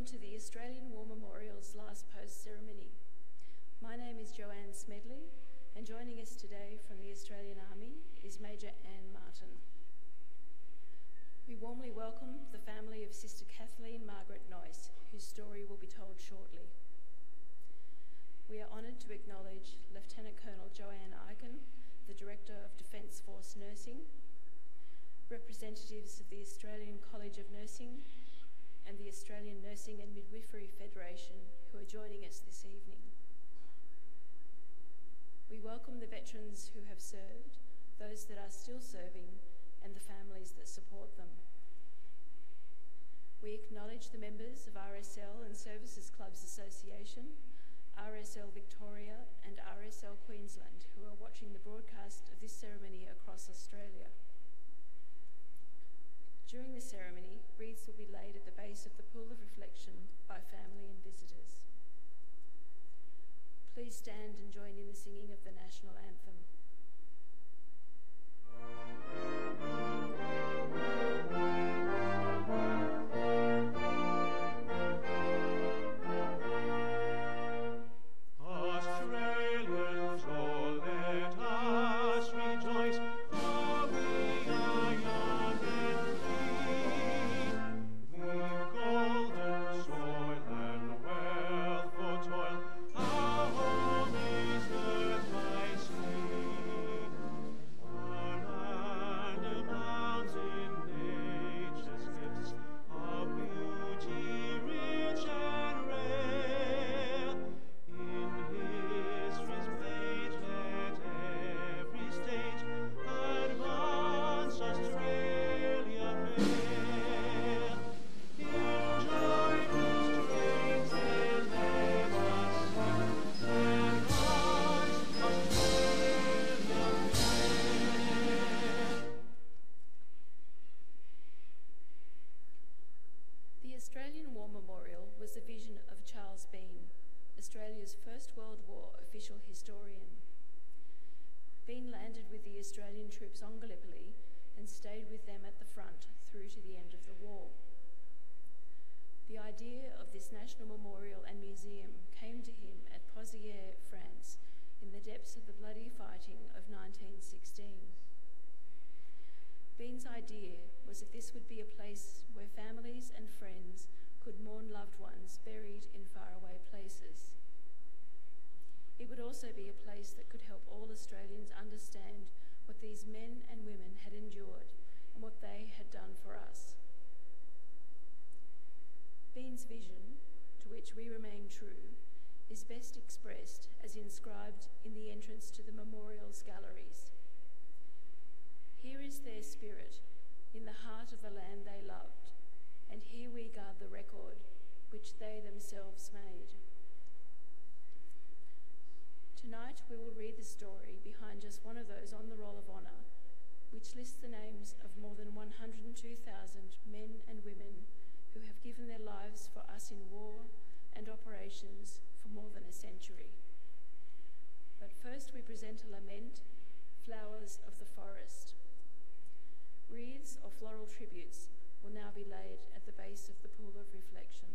to the Australian War Memorial's last post ceremony. My name is Joanne Smedley, and joining us today from the Australian Army is Major Anne Martin. We warmly welcome the family of Sister Kathleen Margaret Neuss, whose story will be told shortly. We are honoured to acknowledge Lieutenant Colonel Joanne Eichen, the Director of Defence Force Nursing, representatives of the Australian College of Nursing and the Australian Nursing and Midwifery Federation who are joining us this evening. We welcome the veterans who have served, those that are still serving, and the families that support them. We acknowledge the members of RSL and Services Clubs Association, RSL Victoria and RSL Queensland who are watching the broadcast of this ceremony across Australia. During the ceremony, wreaths will be laid at the base of the pool of reflection by family and visitors. Please stand and join in the singing of the national anthem. Australia's First World War official historian. Bean landed with the Australian troops on Gallipoli and stayed with them at the front through to the end of the war. The idea of this national memorial and museum came to him at Pozières, France, in the depths of the bloody fighting of 1916. Bean's idea was that this would be a place where families and friends could mourn loved ones buried in faraway places. It would also be a place that could help all Australians understand what these men and women had endured and what they had done for us. Bean's vision, to which we remain true, is best expressed as inscribed in the entrance to the memorial's galleries. Here is their spirit, in the heart of the land they loved, and here we guard the record which they themselves made. Tonight we will read the story behind just one of those on the Roll of Honour, which lists the names of more than 102,000 men and women who have given their lives for us in war and operations for more than a century. But first we present a lament, Flowers of the Forest. Wreaths or floral tributes will now be laid at the base of the pool of reflection.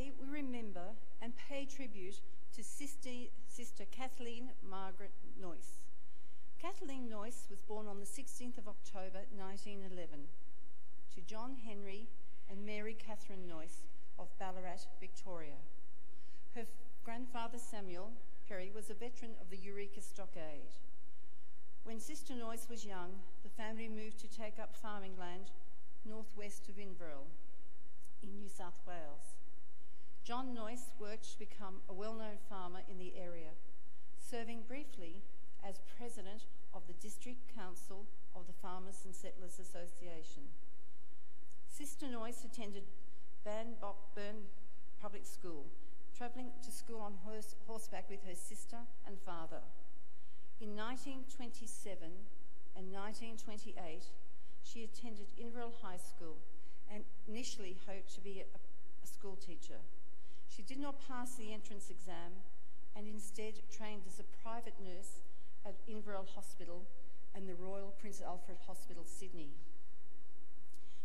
Today we remember and pay tribute to Sister Kathleen Margaret Neuss. Kathleen Neuss was born on the 16th of October 1911 to John Henry and Mary Catherine Neuss of Ballarat, Victoria. Her grandfather Samuel Perry was a veteran of the Eureka Stockade. When Sister Neuss was young, the family moved to take up farming land northwest of Inverell in New South Wales. John Neuss worked to become a well-known farmer in the area, serving briefly as president of the District Council of the Farmers and Settlers Association. Sister Neuss attended Bannockburn Public School, travelling to school on horseback with her sister and father. In 1927 and 1928, she attended Inverell High School and initially hoped to be a school teacher. She did not pass the entrance exam and instead trained as a private nurse at Inverell Hospital and the Royal Prince Alfred Hospital, Sydney.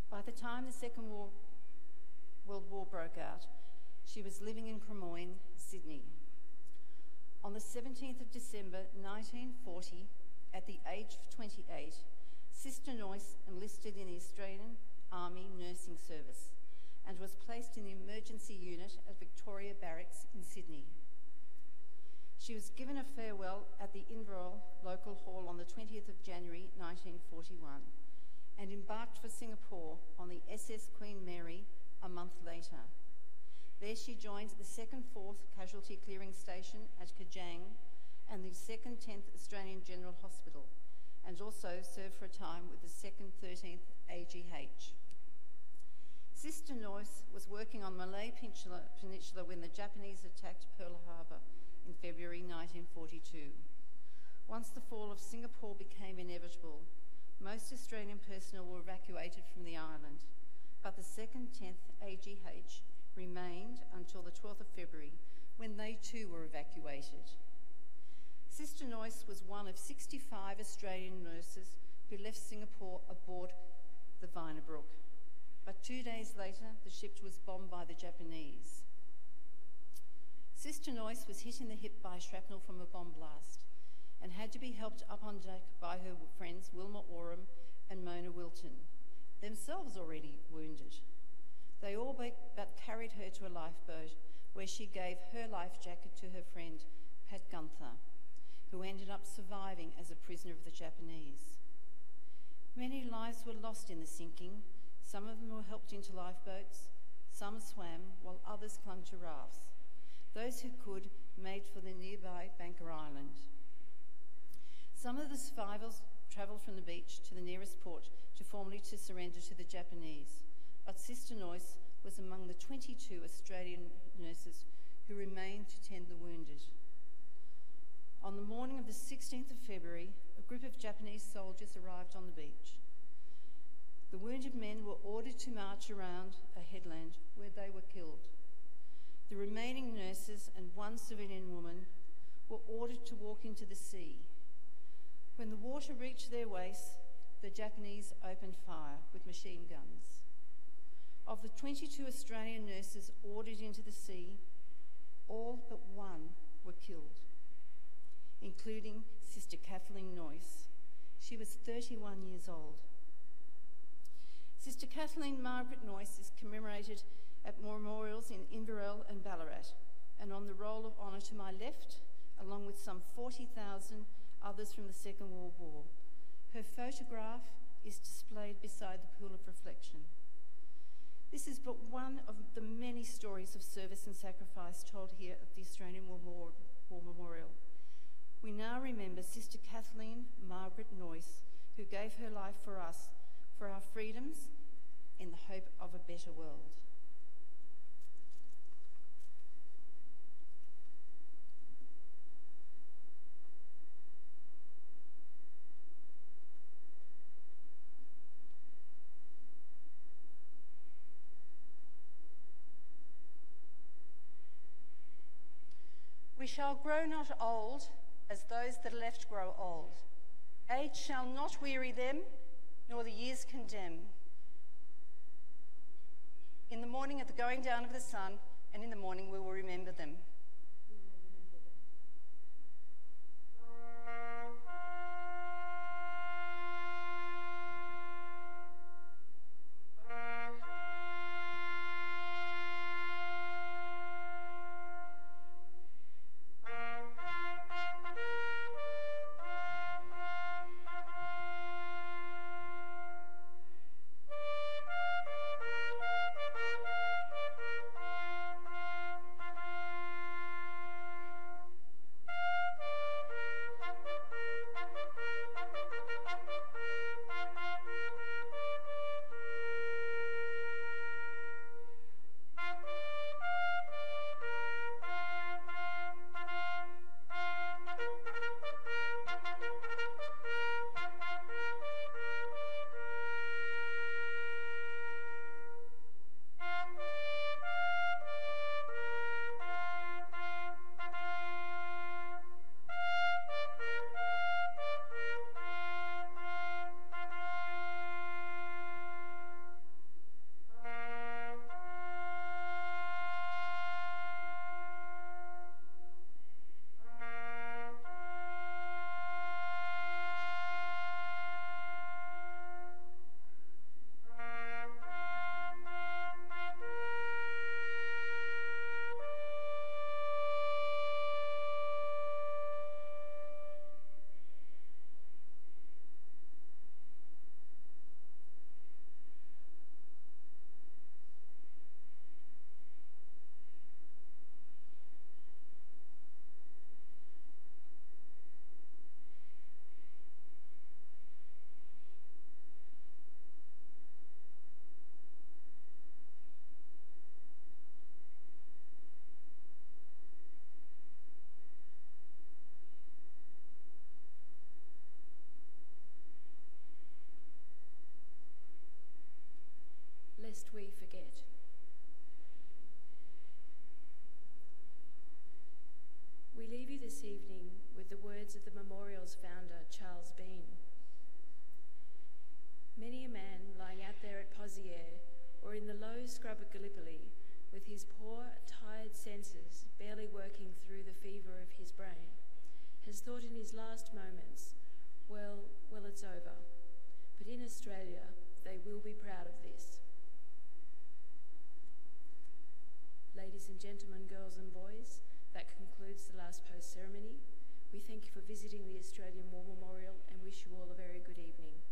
By the time the Second World War broke out, she was living in Cremorne, Sydney. On the 17th of December 1940, at the age of 28, Sister Neuss enlisted in the Australian Army Nursing Service and was placed in the emergency unit at Victoria Barracks in Sydney. She was given a farewell at the Inverell Local Hall on the 20th of January 1941 and embarked for Singapore on the SS Queen Mary a month later. There she joined the 2nd 4th Casualty Clearing Station at Kajang and the 2nd 10th Australian General Hospital, and also served for a time with the 2nd 13th AGH. Sister Neuss was working on Malay Peninsula when the Japanese attacked Pearl Harbor in February 1942. Once the fall of Singapore became inevitable, most Australian personnel were evacuated from the island, but the 2nd 10th AGH remained until the 12th of February, when they too were evacuated. Sister Neuss was one of 65 Australian nurses who left Singapore aboard the Vinabrook. But 2 days later, the ship was bombed by the Japanese. Sister Neuss was hit in the hip by shrapnel from a bomb blast and had to be helped up on deck by her friends Wilma Oram and Mona Wilton, themselves already wounded. They all but carried her to a lifeboat where she gave her life jacket to her friend Pat Gunther, who ended up surviving as a prisoner of the Japanese. Many lives were lost in the sinking. Some of them were helped into lifeboats, some swam, while others clung to rafts. Those who could made for the nearby Banker Island. Some of the survivors travelled from the beach to the nearest port to formally surrender to the Japanese, but Sister Neuss was among the 22 Australian nurses who remained to tend the wounded. On the morning of the 16th of February, a group of Japanese soldiers arrived on the beach. The wounded men were ordered to march around a headland where they were killed. The remaining nurses and one civilian woman were ordered to walk into the sea. When the water reached their waists, the Japanese opened fire with machine guns. Of the 22 Australian nurses ordered into the sea, all but one were killed, including Sister Kathleen Neuss. She was 31 years old. Sister Kathleen Margaret Neuss is commemorated at memorials in Inverell and Ballarat, and on the roll of honour to my left, along with some 40,000 others from the Second World War. Her photograph is displayed beside the pool of reflection. This is but one of the many stories of service and sacrifice told here at the Australian War Memorial. We now remember Sister Kathleen Margaret Neuss, who gave her life for us, for our freedoms, in the hope of a better world. We shall grow not old as those that are left grow old. Age shall not weary them, nor the years condemn. In the morning at the going down of the sun, and in the morning we will remember them. Lest we forget. We leave you this evening with the words of the memorial's founder, Charles Bean. Many a man lying out there at Pozières or in the low scrub at Gallipoli with his poor, tired senses barely working through the fever of his brain has thought in his last moments, well, it's over. But in Australia, they will be proud of this. Ladies and gentlemen, girls and boys, that concludes the last post ceremony. We thank you for visiting the Australian War Memorial and wish you all a very good evening.